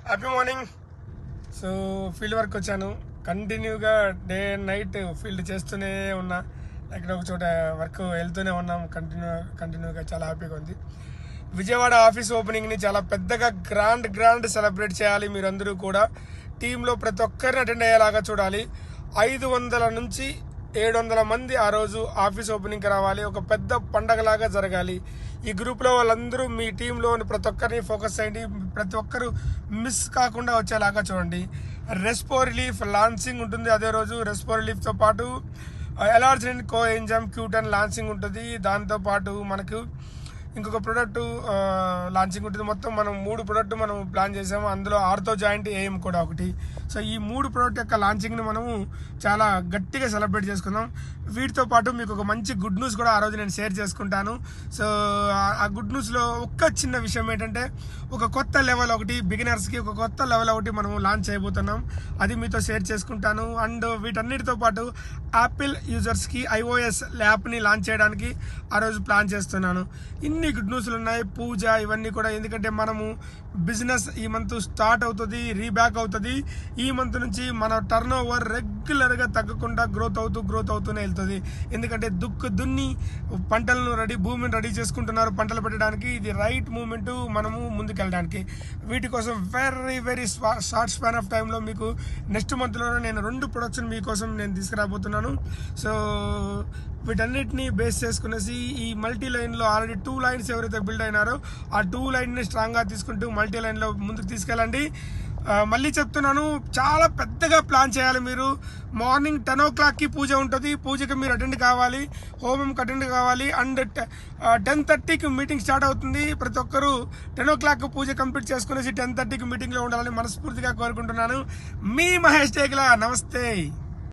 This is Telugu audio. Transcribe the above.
Happy morning. So field work వచ్చాను. కంటిన్యూగా డే అండ్ నైట్ ఫీల్డ్ చేస్తూనే ఉన్నా. ఎక్కడ ఒక చోట వర్క్ వెళ్తూనే ఉన్నాం. కంటిన్యూగా చాలా హ్యాపీగా ఉంది. విజయవాడ ఆఫీస్ ఓపెనింగ్ని చాలా పెద్దగా గ్రాండ్ సెలబ్రేట్ చేయాలి. మీరందరూ కూడా టీంలో ప్రతి ఒక్కరిని అటెండ్ అయ్యేలాగా చూడాలి. 500 నుంచి 700 మంది ఆ రోజు ఆఫీస్ ఓపెనింగ్కి రావాలి. ఒక పెద్ద పండగలాగా జరగాలి. ఈ గ్రూప్లో వాళ్ళందరూ మీ టీంలో ప్రతి ఒక్కరిని ఫోకస్ చేయండి. ప్రతి ఒక్కరు మిస్ కాకుండా వచ్చేలాగా చూడండి. రెస్పో రిలీఫ్ లాంచింగ్ ఉంటుంది అదే రోజు. రెస్పో రిలీఫ్తో పాటు ఎలార్జినిన్ కో ఎంజైమ్ Q10 లాంచింగ్ ఉంటుంది. దాంతోపాటు మనకు ఇంకొక ప్రోడక్ట్ లాంచింగ్ ఉంటుంది. మొత్తం మనం 3 ప్రోడక్ట్ మనం ప్లాన్ చేసాము. అందులో ఆర్థో జాయింట్ ఏఎం కూడా ఒకటి. సో ఈ 3 ప్రోడక్ట్ యొక్క లాంచింగ్ని మనము చాలా గట్టిగా సెలబ్రేట్ చేసుకుందాం. వీటితో పాటు మీకు ఒక మంచి గుడ్ న్యూస్ కూడా ఆ రోజు నేను షేర్ చేసుకుంటాను. సో ఆ గుడ్ న్యూస్లో ఒక్క చిన్న విషయం ఏంటంటే, ఒక కొత్త లెవెల్ ఒకటి బిగినర్స్కి ఒక కొత్త లెవెల్ ఒకటి మనము లాంచ్ చేయబోతున్నాం. అది మీతో షేర్ చేసుకుంటాను. అండ్ వీటన్నిటితో పాటు యాపిల్ యూజర్స్కి iOS యాప్ని లాంచ్ చేయడానికి ఆ రోజు ప్లాన్ చేస్తున్నాను. ఇన్ని గుడ్ న్యూస్లు ఉన్నాయి. పూజ ఇవన్నీ కూడా, ఎందుకంటే మనము బిజినెస్ ఈ మంత్ స్టార్ట్ అవుతుంది, రీబ్యాక్ అవుతుంది. ఈ మంత్ నుంచి మన టర్న్ ఓవర్ రెగ్యులర్గా తగ్గకుండా గ్రోత్ అవుతూనే వెళ్తుంది. ఎందుకంటే దున్ని పంటలను భూమిని రెడీ చేసుకుంటున్నారు పంటలు పెట్టడానికి. ఇది రైట్ మూమెంట్ మనము ముందుకెళ్ళడానికి. వీటి కోసం వెరీ షార్ట్ స్పాన్ ఆఫ్ టైంలో మీకు నెక్స్ట్ మంత్లో నేను 2 ప్రొడక్ట్స్ మీకోసం నేను తీసుకురాబోతున్నాను. సో వీటన్నిటిని బేస్ చేసుకునేసి ఈ మల్టీ లైన్లో ఆల్రెడీ 2 లైన్స్ ఎవరైతే బిల్డ్ అయినారో ఆ 2 లైన్ని స్ట్రాంగ్గా తీసుకుంటూ మల్టీ లైన్లో ముందుకు తీసుకెళ్ళండి. మళ్ళీ చెప్తున్నాను, చాలా పెద్దగా ప్లాన్ చేయాలి. మీరు మార్నింగ్ 10 o'clockకి పూజ ఉంటుంది. పూజకి మీరు అటెండ్ కావాలి, హోమంకి అటెండ్ కావాలి. అండ్ 10:30కి మీటింగ్ స్టార్ట్ అవుతుంది. ప్రతి ఒక్కరూ 10 o'clock పూజ కంప్లీట్ చేసుకునేసి 10:30కి మీటింగ్లో ఉండాలని మనస్ఫూర్తిగా కోరుకుంటున్నాను. మీ మహేష్ టేకుల. నమస్తే.